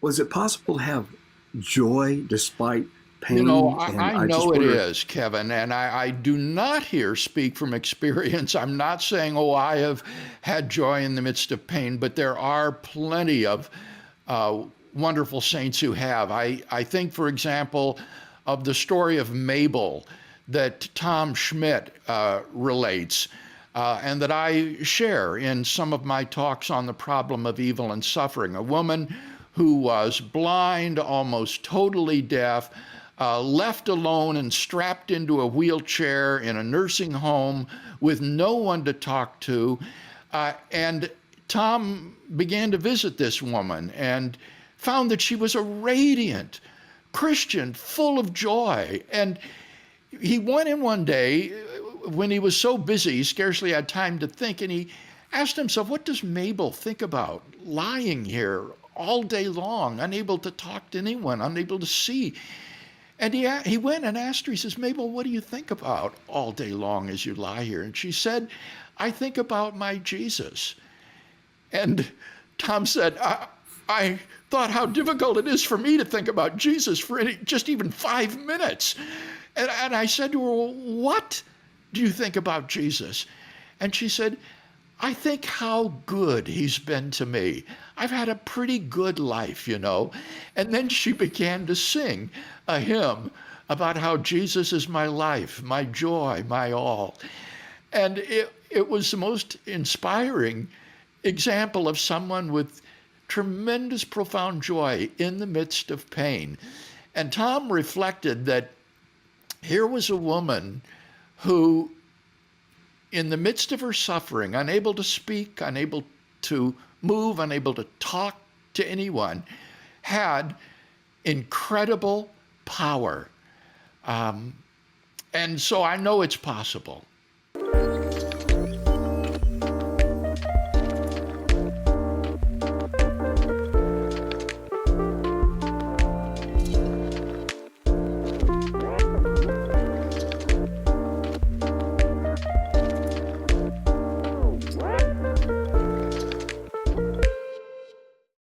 Was it possible to have joy despite You know, pain? And I I just know it wonder, is, Kevin, and I do not here speak from experience. I'm not saying, oh, I have had joy in the midst of pain, but there are plenty of wonderful saints who have. I think, for example, of the story of Mabel that Tom Schmidt relates. And that I share in some of my talks on the problem of evil and suffering. A woman who was blind, almost totally deaf, left alone and strapped into a wheelchair in a nursing home with no one to talk to. And Tom began to visit this woman and found that she was a radiant Christian, full of joy. And he went in one day when he was so busy, he scarcely had time to think, and he asked himself, what does Mabel think about lying here all day long, unable to talk to anyone, unable to see? And he went and asked her, he says, Mabel, what do you think about all day long as you lie here? And she said, I think about my Jesus. And Tom said, I thought how difficult it is for me to think about Jesus for just even 5 minutes. And I said to her, well, what do you think about Jesus? And she said, I think how good he's been to me. I've had a pretty good life, you know. And then she began to sing a hymn about how Jesus is my life, my joy, my all. And it was the most inspiring example of someone with tremendous, profound joy in the midst of pain. And Tom reflected that here was a woman who, in the midst of her suffering, unable to speak, unable to move, unable to talk to anyone, had incredible power. And so I know it's possible.